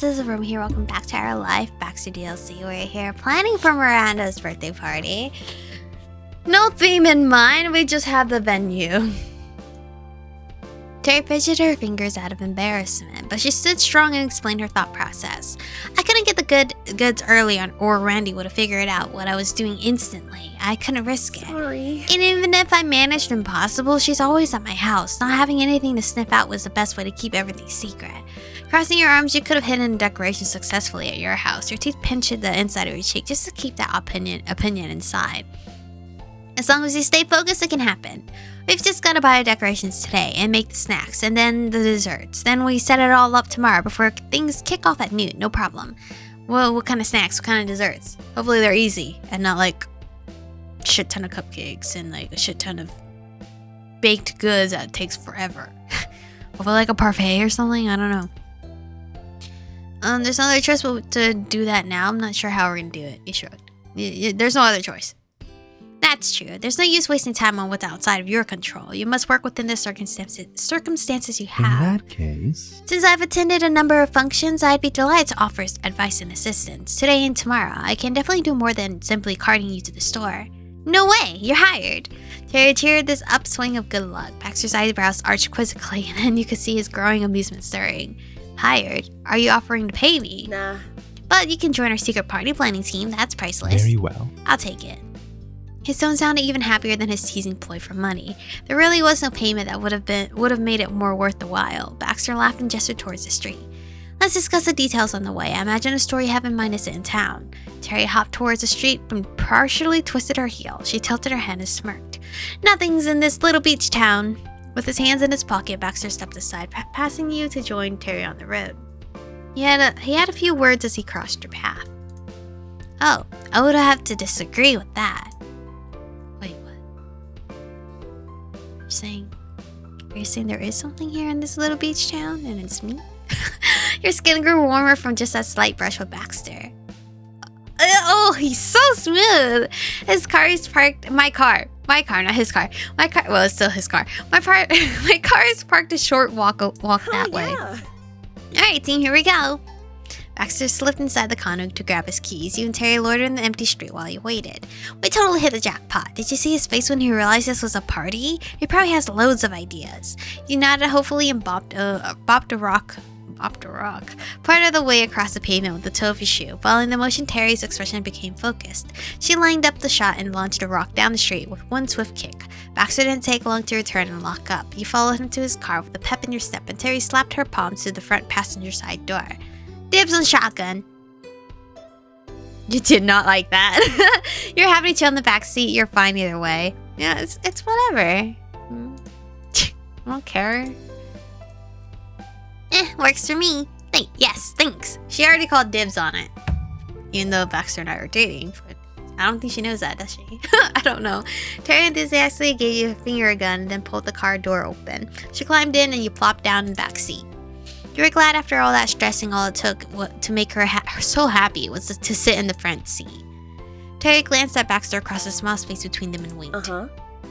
this is Aromie here. Welcome back to our live Baxter DLC. We're here planning for Miranda's birthday party. No theme in mind, we just have the venue. Terry fidgeted her fingers out of embarrassment, but she stood strong and explained her thought process. I couldn't get the goods early on, or Randy would have figured out what I was doing instantly. I couldn't risk it. Sorry. And even if I managed impossible, she's always at my house. Not having anything to sniff out was the best way to keep everything secret. Crossing your arms, you could have hidden decorations successfully at your house. Your teeth pinched the inside of your cheek just to keep that opinion inside. As long as you stay focused, it can happen. We've just got to buy the decorations today and make the snacks and then the desserts. Then we set it all up tomorrow before things kick off at noon. No problem. Well, what kind of snacks? What kind of desserts? Hopefully they're easy and not like a shit ton of cupcakes and like a shit ton of baked goods that takes forever. Hopefully like a parfait or something. I don't know. There's no other choice but to do that now. I'm not sure how we're gonna do it. You shrugged. There's no other choice. That's true. There's no use wasting time on what's outside of your control. You must work within the circumstances you have. In that case... Since I've attended a number of functions, I'd be delighted to offer advice and assistance. Today and tomorrow, I can definitely do more than simply carting you to the store. No way! You're hired! Terry cheered this upswing of good luck. Baxter's eyebrows arched quizzically, and then you could see his growing amusement stirring. Hired? Are you offering to pay me? Nah. But you can join our secret party planning team. That's priceless. Very well. I'll take it. His tone sounded even happier than his teasing ploy for money. There really was no payment that would have made it more worth the while. Baxter laughed and gestured towards the street. Let's discuss the details on the way. I imagine a store you have in mind is in town. Terry hopped towards the street and partially twisted her heel. She tilted her head and smirked. Nothing's in this little beach town. With his hands in his pocket, Baxter stepped aside, passing you to join Terry on the road. He had a few words as he crossed your path. Oh, I would have to disagree with that. Wait, what? Are you saying there is something here in this little beach town and it's me? Your skin grew warmer from just that slight brush with Baxter. Oh, he's so smooth. His car is parked. My car, not his car. My car. Well, it's still his car. My car is parked a short walk that way. All right, team, here we go. Baxter slipped inside the condo to grab his keys. You and Terry loitered in the empty street while you waited. We totally hit the jackpot. Did you see his face when he realized this was a party? He probably has loads of ideas. You nodded hopefully and bopped a rock part of the way across the pavement with the toe of his shoe. Following the motion, Terry's expression became focused. She lined up the shot and launched a rock down the street with one swift kick. Baxter didn't take long to return and lock up. You followed him to his car with a pep in your step, and Terry slapped her palms to the front passenger side door. Dibs on shotgun. You did not like that. You're happy to chill in the back seat. You're fine either way. Yeah, it's whatever. I don't care. Works for me. Yes, thanks. She already called dibs on it. Even though Baxter and I are dating. But I don't think she knows that, does she? I don't know. Terry enthusiastically gave you a finger gun and then pulled the car door open. She climbed in and you plopped down in the back seat. You were glad after all that stressing, all it took to make her so happy was to sit in the front seat. Terry glanced at Baxter across the small space between them and winked.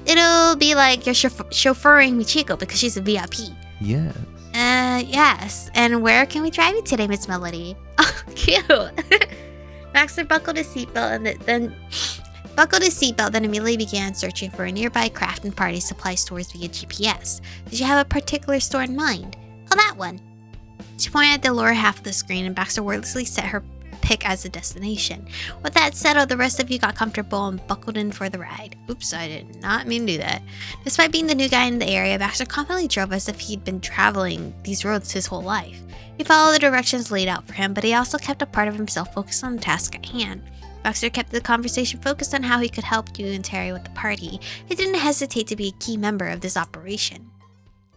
It'll be like you're chauffeuring Michiko because she's a VIP. Yes. Yes. And where can we drive you today, Miss Melody? Oh, cute. Baxter buckled his seatbelt then immediately began searching for a nearby craft and party supply stores via GPS. Did you have a particular store in mind? Oh, that one. She pointed at the lower half of the screen, and Baxter wordlessly set her pick as the destination. With that settled, the rest of you got comfortable and buckled in for the ride. Oops, I did not mean to do that. Despite being the new guy in the area, Baxter confidently drove as if he'd been traveling these roads his whole life. He followed the directions laid out for him, but he also kept a part of himself focused on the task at hand. Baxter kept the conversation focused on how he could help you and Terry with the party. He didn't hesitate to be a key member of this operation.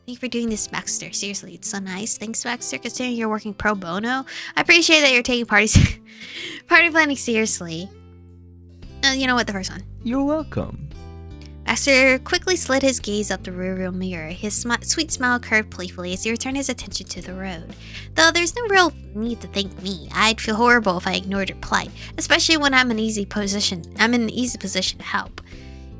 Thank you for doing this, Baxter. Seriously, it's so nice. Thanks, Baxter, considering you're working pro bono. I appreciate that you're taking party planning seriously. You know what, the first one. You're welcome. Baxter quickly slid his gaze up the rearview mirror. His sweet smile curved playfully as he returned his attention to the road. Though there's no real need to thank me. I'd feel horrible if I ignored your plight, especially when I'm in an easy position to help.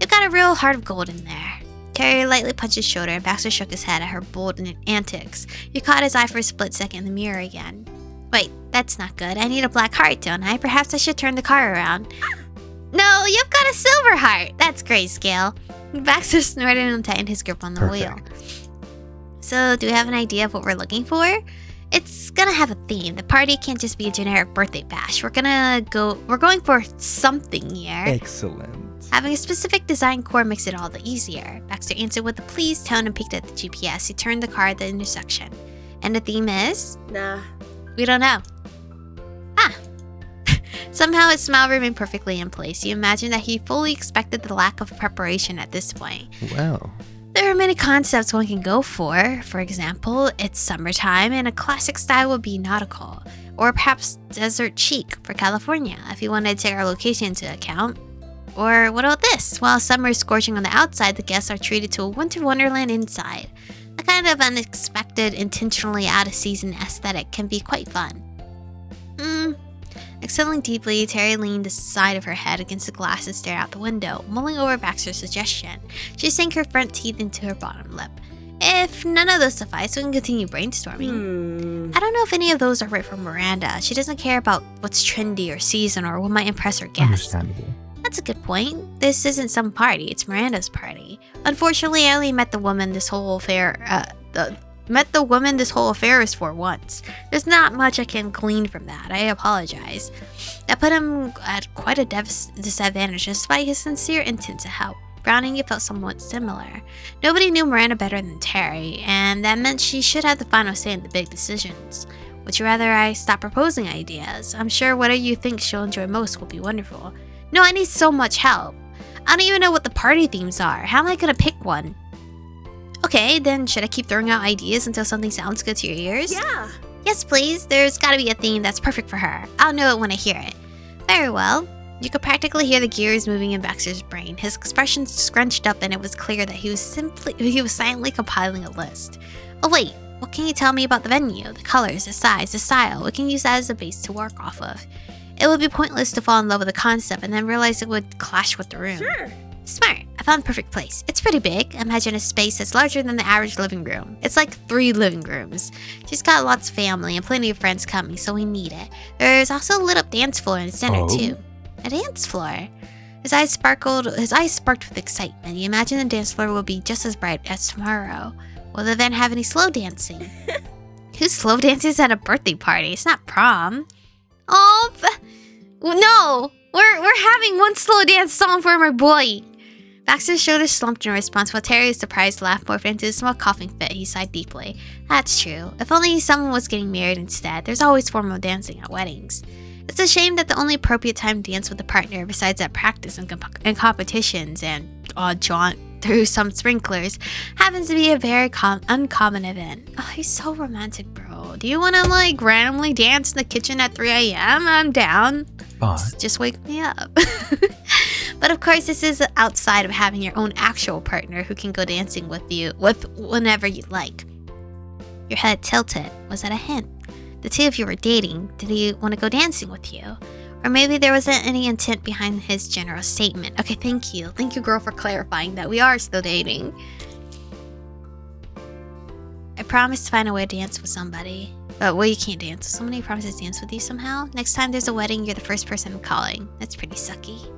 You've got a real heart of gold in there. Terry lightly punched his shoulder, and Baxter shook his head at her bold antics. You caught his eye for a split second in the mirror again. Wait, that's not good. I need a black heart, don't I? Perhaps I should turn the car around. No, you've got a silver heart. That's grayscale. Baxter snorted and tightened his grip on the wheel. So, do we have an idea of what we're looking for? It's gonna have a theme. The party can't just be a generic birthday bash. We're going for something here. Excellent. Having a specific design core makes it all the easier. Baxter answered with a pleased tone and peeked at the GPS. He turned the car at the intersection. And the theme is? Nah. We don't know. Somehow his smile remained perfectly in place. You imagine that he fully expected the lack of preparation at this point. Well. There are many concepts one can go for. For example, it's summertime and a classic style would be nautical. Or perhaps desert chic for California, if you wanted to take our location into account. Or what about this? While summer is scorching on the outside, the guests are treated to a winter wonderland inside. A kind of unexpected, intentionally out-of-season aesthetic can be quite fun. Exhaling deeply, Terry leaned the side of her head against the glass and stared out the window, mulling over Baxter's suggestion. She sank her front teeth into her bottom lip. If none of those suffice, we can continue brainstorming. I don't know if any of those are right for Miranda. She doesn't care about what's trendy or season or what might impress her guests. Understandable. That's a good point. This isn't some party, it's Miranda's party. Unfortunately, I only met the woman this whole affair is for once. There's not much I can glean from that. I apologize. That put him at quite a disadvantage despite his sincere intent to help. Browning felt somewhat similar. Nobody knew Miranda better than Terry, and that meant she should have the final say in the big decisions. Would you rather I stop proposing ideas? I'm sure whatever you think she'll enjoy most will be wonderful. No, I need so much help. I don't even know what the party themes are. How am I gonna pick one? Okay, then should I keep throwing out ideas until something sounds good to your ears? Yeah. Yes, please. There's gotta be a theme that's perfect for her. I'll know it when I hear it. Very well. You could practically hear the gears moving in Baxter's brain. His expression scrunched up and it was clear that he was silently compiling a list. Oh wait, what can you tell me about the venue? The colors, the size, the style? We can use that as a base to work off of. It would be pointless to fall in love with the concept and then realize it would clash with the room. Sure. Smart. I found the perfect place. It's pretty big. Imagine a space that's larger than the average living room. It's like 3 living rooms. She's got lots of family and plenty of friends coming, so we need it. There's also a lit up dance floor in the center too. A dance floor? His eyes sparked with excitement. You imagine the dance floor will be just as bright as tomorrow. Will the event have any slow dancing? Who slow dances at a birthday party? It's not prom. Oh, no! We're having one slow dance song for my boy. Baxter's shoulders slumped in response while Terry's surprised laugh morphed into a small coughing fit. He sighed deeply. That's true. If only someone was getting married instead. There's always formal dancing at weddings. It's a shame that the only appropriate time to dance with a partner, besides at practice and competitions and odd jaunt through some sprinklers, happens to be a very uncommon event. Oh, he's so romantic, bro. Do you want to randomly dance in the kitchen at 3 a.m.? I'm down. Just wake me up. But of course, this is outside of having your own actual partner who can go dancing with you whenever you like. Your head tilted. Was that a hint? The two of you were dating. Did he want to go dancing with you? Or maybe there wasn't any intent behind his general statement. Okay, thank you. Thank you, girl, for clarifying that we are still dating. I promised to find a way to dance with somebody. But you can't dance. Somebody promises to dance with you somehow. Next time there's a wedding, you're the first person I'm calling. That's pretty sucky.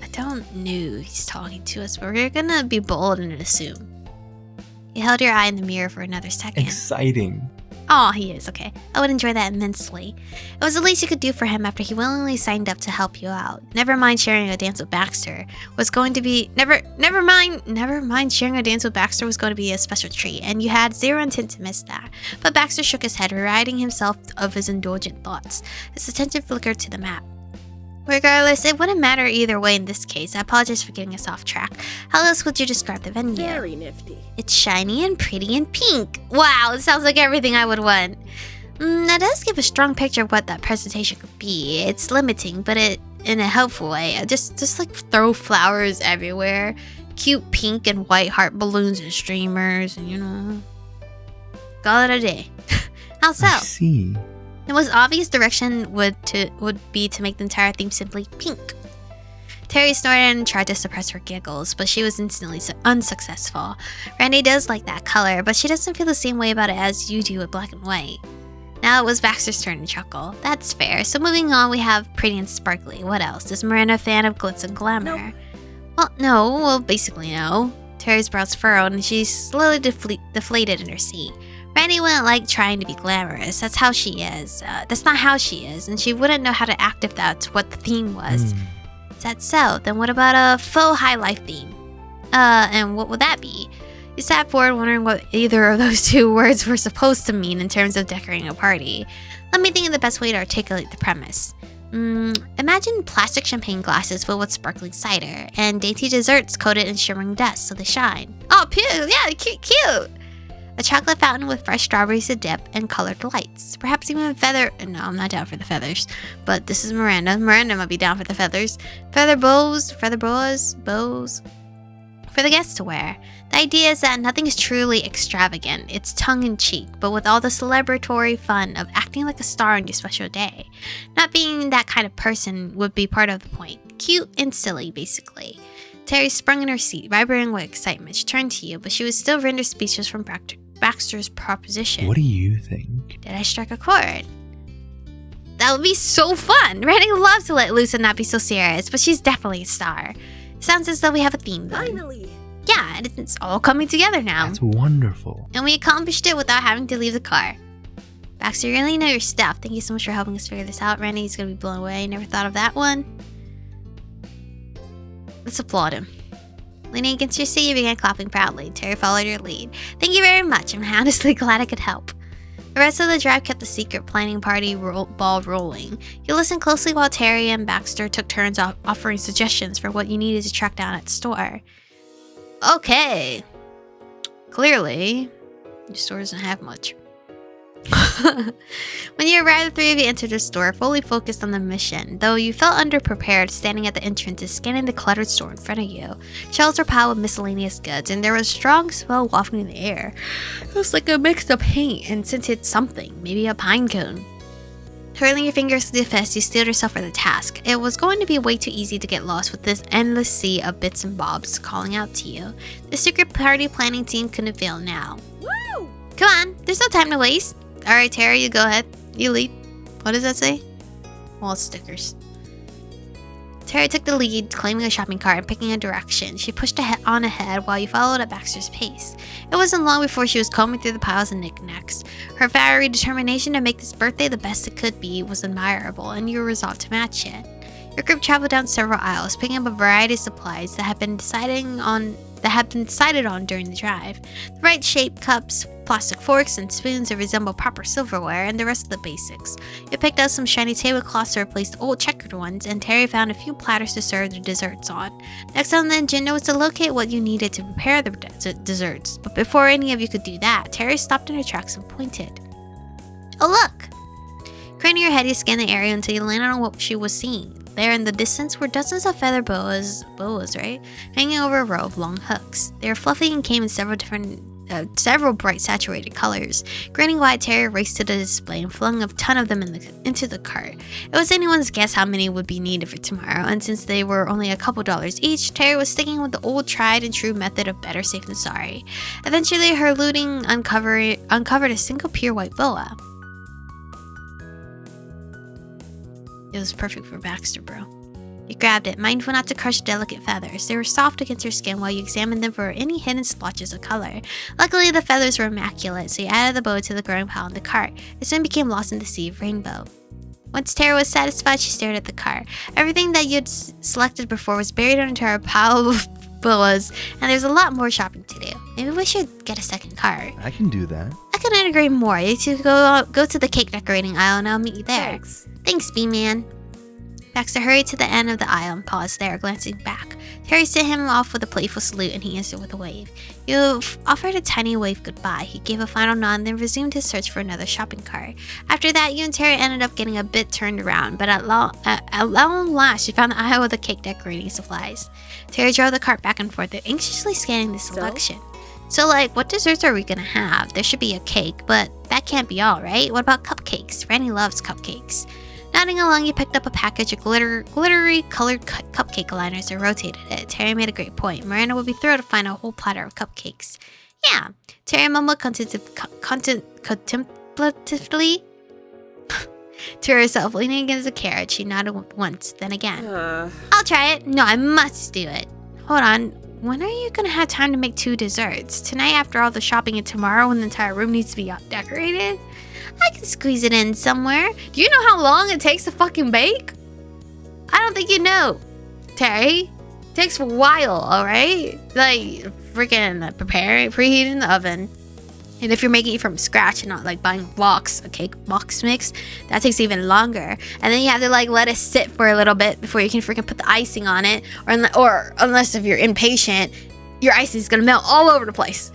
I don't know he's talking to us, but we're gonna be bold and assume. You held your eye in the mirror for another second. Exciting. Oh, he is. Okay. I would enjoy that immensely. It was the least you could do for him after he willingly signed up to help you out. Never mind sharing a dance with Baxter was going to be never mind sharing a dance with Baxter was going to be a special treat, and you had zero intent to miss that. But Baxter shook his head, reminding himself of his indulgent thoughts. His attention flickered to the map. Regardless, it wouldn't matter either way in this case. I apologize for getting us off track. How else would you describe the venue? Very nifty. It's shiny and pretty and pink. Wow, it sounds like everything I would want. That does give a strong picture of what that presentation could be. It's limiting, but in a helpful way. Just throw flowers everywhere. Cute pink and white heart balloons and streamers, and call it a day. How so? I see. The most obvious direction would be to make the entire theme simply pink. Terry snorted and tried to suppress her giggles, but she was instantly unsuccessful. Randy does like that color, but she doesn't feel the same way about it as you do with black and white. Now it was Baxter's turn to chuckle. That's fair. So moving on, we have pretty and sparkly. What else? Is Miranda a fan of glitz and glamour? Nope. Well, no. Well, basically no. Terry's brows furrowed and she slowly deflated in her seat. Randy wouldn't like trying to be glamorous. That's how she is. That's not how she is, and she wouldn't know how to act if that's what the theme was. Is that so? Then what about a faux high life theme? And what would that be? You sat forward wondering what either of those two words were supposed to mean in terms of decorating a party. Let me think of the best way to articulate the premise. Imagine plastic champagne glasses filled with sparkling cider, and dainty desserts coated in shimmering dust so they shine. Oh, yeah, cute! A chocolate fountain with fresh strawberries to dip and colored lights. Perhaps even no, I'm not down for the feathers. But this is Miranda. Miranda might be down for the feathers. Feather bows for the guests to wear. The idea is that nothing is truly extravagant. It's tongue-in-cheek, but with all the celebratory fun of acting like a star on your special day. Not being that kind of person would be part of the point. Cute and silly, basically. Terry sprung in her seat, vibrating with excitement. She turned to you, but she was still rendered speechless from Baxter's proposition. What do you think? Did I strike a chord? That would be so fun! Randy loves to let loose and not be so serious, but she's definitely a star. Sounds as though we have a theme then. Finally! Yeah, it's all coming together now. That's wonderful. And we accomplished it without having to leave the car. Baxter, you really know your stuff. Thank you so much for helping us figure this out. Randy's gonna be blown away. Never thought of that one. Let's applaud him. Leaning against your seat, you began clapping proudly. Terry followed your lead. Thank you very much. I'm honestly glad I could help. The rest of the drive kept the secret planning party ball rolling. You listened closely while Terry and Baxter took turns offering suggestions for what you needed to track down at the store. Okay. Clearly, your store doesn't have much. When you arrived, the three of you entered the store, fully focused on the mission, though you felt underprepared standing at the entrance and scanning the cluttered store in front of you. Shelves were piled with miscellaneous goods, and there was a strong smell wafting in the air. It was like a mix of paint and scented something, maybe a pine cone. Twirling your fingers to the fist, you steeled yourself for the task. It was going to be way too easy to get lost with this endless sea of bits and bobs calling out to you. The secret party planning team couldn't fail now. Woo! Come on, there's no time to waste. Alright, Terry, you go ahead. You lead. What does that say? Wall stickers. Terry took the lead, claiming a shopping cart and picking a direction. She pushed on ahead while you followed at Baxter's pace. It wasn't long before she was combing through the piles of knickknacks. Her fiery determination to make this birthday the best it could be was admirable, and you were resolved to match it. Your group traveled down several aisles, picking up a variety of supplies that had been decided on during the drive. The right shaped cups, plastic forks, and spoons that resemble proper silverware, and the rest of the basics. You picked up some shiny tablecloths to replace the old checkered ones, and Terry found a few platters to serve the desserts on. Next on the agenda was to locate what you needed to prepare the desserts, but before any of you could do that, Terry stopped in her tracks and pointed. Oh look! Craning your head, you scanned the area until you landed on what she was seeing. There in the distance were dozens of feather boas, right? Hanging over a row of long hooks. They were fluffy and came in several bright saturated colors. Grinning wide, Terry raced to the display and flung a ton of them into the cart. It was anyone's guess how many would be needed for tomorrow, and since they were only a couple dollars each, Terry was sticking with the old tried and true method of better safe than sorry. Eventually, her looting uncovered a single pure white boa. It was perfect for Baxter, bro. You grabbed it, mindful not to crush delicate feathers. They were soft against your skin while you examined them for any hidden splotches of color. Luckily, the feathers were immaculate, so you added the bow to the growing pile in the cart. It soon became lost in the sea of rainbow. Once Tara was satisfied, she stared at the cart. Everything that you'd selected before was buried under a pile of boas, and there's a lot more shopping to do. Maybe we should get a second cart. I can do that. I couldn't agree more. You two go to the cake decorating aisle and I'll meet you there. Thanks, B-Man. Baxter hurried to the end of the aisle and paused there, glancing back. Terry sent him off with a playful salute, and he answered with a wave. You offered a tiny wave goodbye. He gave a final nod and then resumed his search for another shopping cart. After that, you and Terry ended up getting a bit turned around, but at long last, you found the aisle with the cake decorating supplies. Terry drove the cart back and forth, anxiously scanning the selection. So, what desserts are we gonna have? There should be a cake, but that can't be all, right? What about cupcakes? Randy loves cupcakes. Nodding along, you picked up a package of glittery colored cupcake liners and rotated it. Terry made a great point. Miranda would be thrilled to find a whole platter of cupcakes. Yeah. Terry mumbled contemplatively to herself, leaning against the carriage. She nodded once, then again. I'll try it. No, I must do it. Hold on. When are you gonna have time to make 2 desserts? Tonight after all the shopping and tomorrow when the entire room needs to be decorated? I can squeeze it in somewhere. Do you know how long it takes to fucking bake? I don't think you know, Terry. It takes a while, alright? Like, freaking preheating the oven. And if you're making it from scratch and not like buying a cake box mix, that takes even longer. And then you have to like let it sit for a little bit before you can freaking put the icing on it. Or unless if you're impatient, your icing is gonna melt all over the place.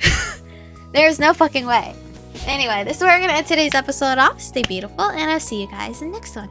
There's no fucking way. Anyway, this is where we're gonna end today's episode off. Stay beautiful, and I'll see you guys in the next one.